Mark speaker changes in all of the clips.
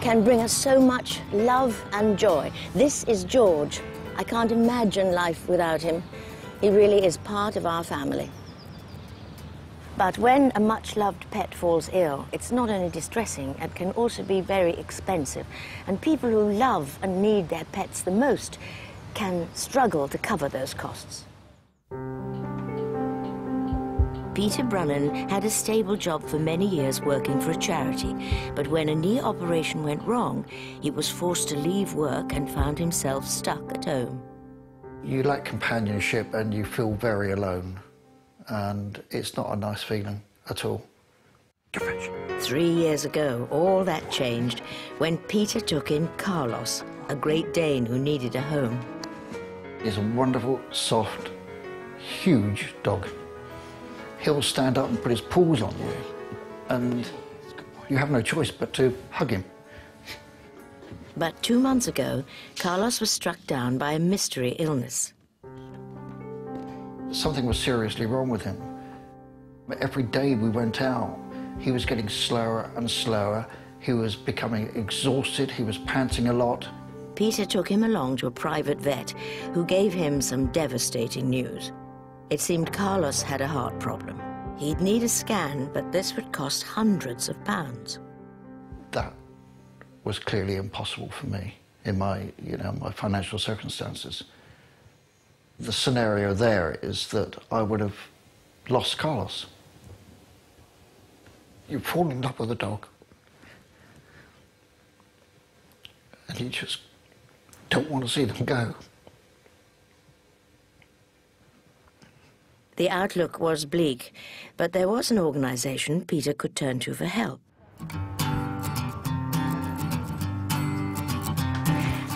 Speaker 1: can bring us so much love and joy. This is George. I can't imagine life without him. He really is part of our family. But when a much-loved pet falls ill, it's not only distressing, it can also be very expensive. And people who love and need their pets the most can struggle to cover those costs. Peter Brunnan had a stable job for many years working for a charity, but when a knee operation went wrong, he was forced to leave work and found himself stuck at home.
Speaker 2: You lack companionship and you feel very alone, and it's not a nice feeling at all.
Speaker 1: 3 years ago, all that changed when Peter took in Carlos, a Great Dane who needed a home.
Speaker 2: He's a wonderful, soft, huge dog. He'll stand up and put his paws on you, and you have no choice but to hug him.
Speaker 1: But 2 months ago, Carlos was struck down by a mystery illness.
Speaker 2: Something was seriously wrong with him. Every day we went out, he was getting slower and slower. He was becoming exhausted. He was panting a lot.
Speaker 1: Peter took him along to a private vet who gave him some devastating news. It seemed Carlos had a heart problem. He'd need a scan, but this would cost hundreds of pounds.
Speaker 2: That was clearly impossible for me in my financial circumstances. The scenario there is that I would have lost Carlos. You fall in love with a dog, and you just don't want to see them go.
Speaker 1: The outlook was bleak, but there was an organisation Peter could turn to for help.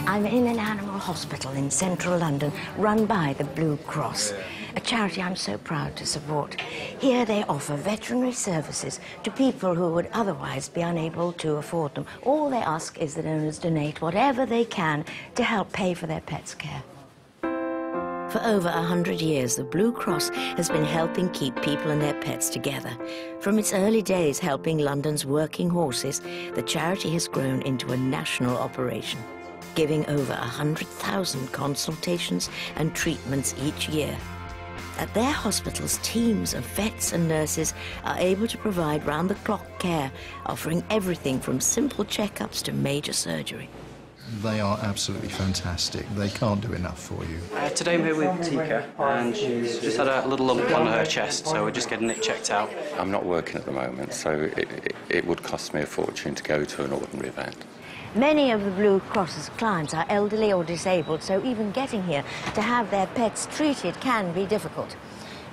Speaker 1: I'm in an animal hospital in central London, run by the Blue Cross, a charity I'm so proud to support. Here they offer veterinary services to people who would otherwise be unable to afford them. All they ask is that owners donate whatever they can to help pay for their pets' care. For over 100 years, the Blue Cross has been helping keep people and their pets together. From its early days helping London's working horses, the charity has grown into a national operation, giving over 100,000 consultations and treatments each year. At their hospitals, teams of vets and nurses are able to provide round-the-clock care, offering everything from simple checkups to major surgery.
Speaker 3: They are absolutely fantastic. They can't do enough for you.
Speaker 4: Today I'm here with Tika, and she's just had a little lump on her chest, so we're just getting it checked out.
Speaker 5: I'm not working at the moment, so it would cost me a fortune to go to an ordinary event.
Speaker 1: Many of the Blue Cross's clients are elderly or disabled, so even getting here to have their pets treated can be difficult.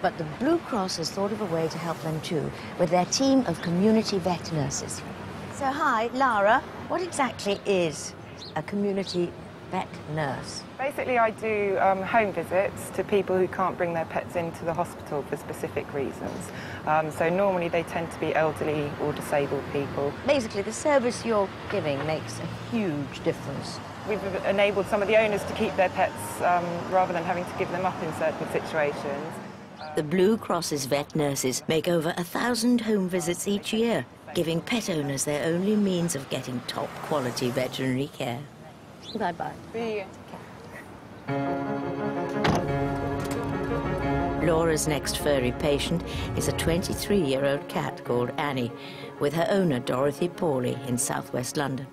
Speaker 1: But the Blue Cross has thought of a way to help them too, with their team of community vet nurses. So hi, Lara, what exactly is a community vet nurse?
Speaker 6: Basically, I do home visits to people who can't bring their pets into the hospital for specific reasons. So normally they tend to be elderly or disabled people.
Speaker 1: Basically, the service you're giving makes a huge difference.
Speaker 6: We've enabled some of the owners to keep their pets rather than having to give them up in certain situations.
Speaker 1: The Blue Cross's vet nurses make over 1,000 home visits each year, giving pet owners their only means of getting top-quality veterinary care. Bye-bye.
Speaker 6: See you.
Speaker 1: Laura's next furry patient is a 23-year-old cat called Annie, with her owner, Dorothy Pawley, in southwest London.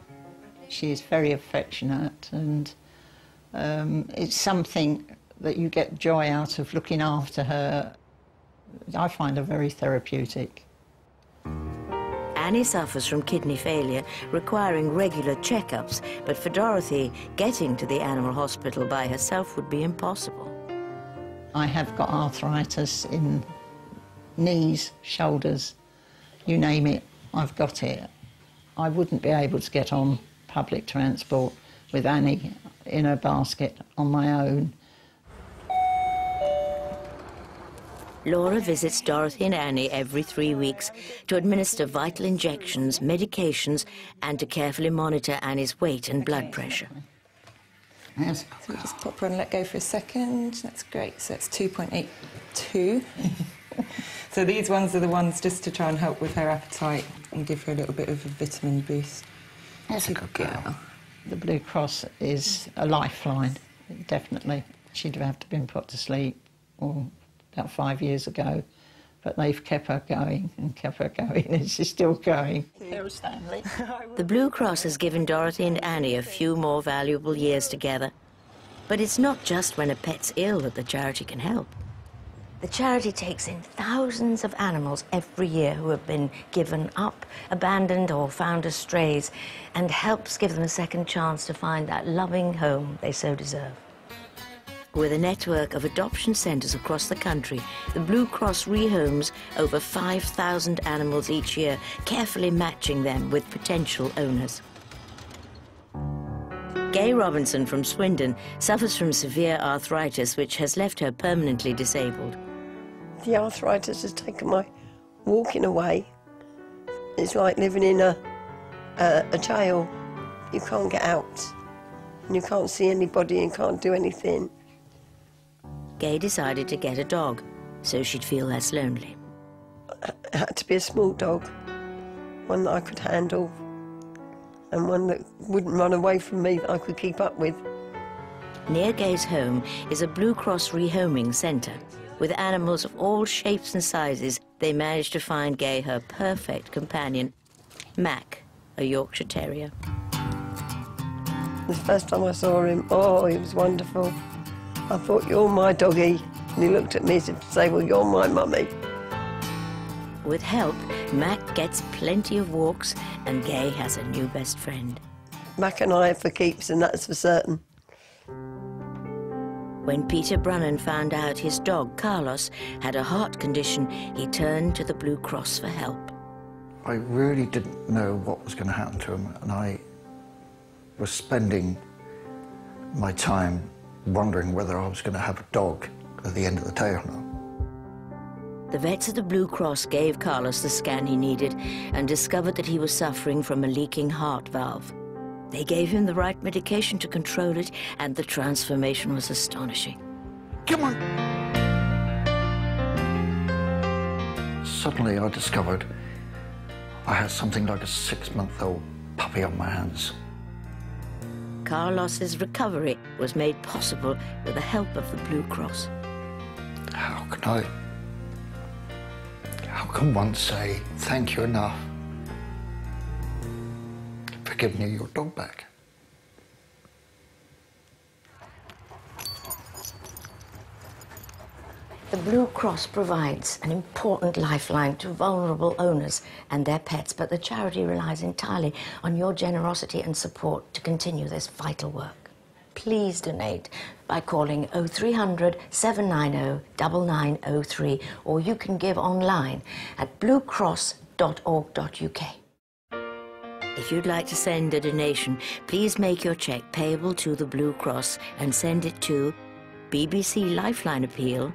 Speaker 7: She is very affectionate, and it's something that you get joy out of looking after her. I find her very therapeutic.
Speaker 1: Annie suffers from kidney failure, requiring regular checkups, but for Dorothy, getting to the animal hospital by herself would be impossible.
Speaker 7: I have got arthritis in knees, shoulders, you name it, I've got it. I wouldn't be able to get on public transport with Annie in her basket on my own.
Speaker 1: Laura visits Dorothy and Annie every 3 weeks to administer vital injections, medications, and to carefully monitor Annie's weight and blood pressure.
Speaker 7: Yes.
Speaker 8: So just pop her and let go for a second. That's great. So that's 2.82. So these ones are the ones just to try and help with her appetite and give her a little bit of a vitamin boost.
Speaker 2: That's a good girl.
Speaker 7: The Blue Cross is a lifeline, definitely. She'd have to been put to sleep about 5 years ago, but they've kept her going and kept her going, and she's still going. There's Stanley.
Speaker 1: The Blue Cross has given Dorothy and Annie a few more valuable years together. But it's not just when a pet's ill that the charity can help. The charity takes in thousands of animals every year who have been given up, abandoned or found as strays, and helps give them a second chance to find that loving home they so deserve. With a network of adoption centres across the country, the Blue Cross rehomes over 5,000 animals each year, carefully matching them with potential owners. Gay Robinson from Swindon suffers from severe arthritis, which has left her permanently disabled.
Speaker 9: The arthritis has taken my walking away. It's like living in a jail. You can't get out, and you can't see anybody and can't do anything.
Speaker 1: Gay decided to get a dog, so she'd feel less lonely.
Speaker 9: It had to be a small dog, one that I could handle, and one that wouldn't run away from me, that I could keep up with.
Speaker 1: Near Gay's home is a Blue Cross rehoming centre. With animals of all shapes and sizes, they managed to find Gay her perfect companion, Mac, a Yorkshire Terrier.
Speaker 9: The first time I saw him, oh, he was wonderful. I thought, you're my doggy. And he looked at me as if to say, well, you're my mummy.
Speaker 1: With help, Mac gets plenty of walks and Gay has a new best friend.
Speaker 9: Mac and I are for keeps, and that's for certain.
Speaker 1: When Peter Brunnan found out his dog, Carlos, had a heart condition, he turned to the Blue Cross for help.
Speaker 2: I really didn't know what was going to happen to him, and I was spending my time wondering whether I was going to have a dog at the end of the day or not.
Speaker 1: The vets at the Blue Cross gave Carlos the scan he needed and discovered that he was suffering from a leaking heart valve. They gave him the right medication to control it, and the transformation was astonishing.
Speaker 2: Come on! Suddenly I discovered I had something like a 6-month-old puppy on my hands.
Speaker 1: Carlos's recovery was made possible with the help of the Blue Cross.
Speaker 2: How can one say thank you enough for giving you your dog back?
Speaker 1: The Blue Cross provides an important lifeline to vulnerable owners and their pets, but the charity relies entirely on your generosity and support to continue this vital work. Please donate by calling 0300 790 9903, or you can give online at bluecross.org.uk. If you'd like to send a donation, please make your cheque payable to the Blue Cross and send it to BBC Lifeline Appeal,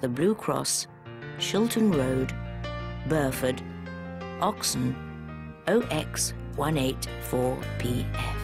Speaker 1: the Blue Cross, Shilton Road, Burford, Oxon, OX184PF.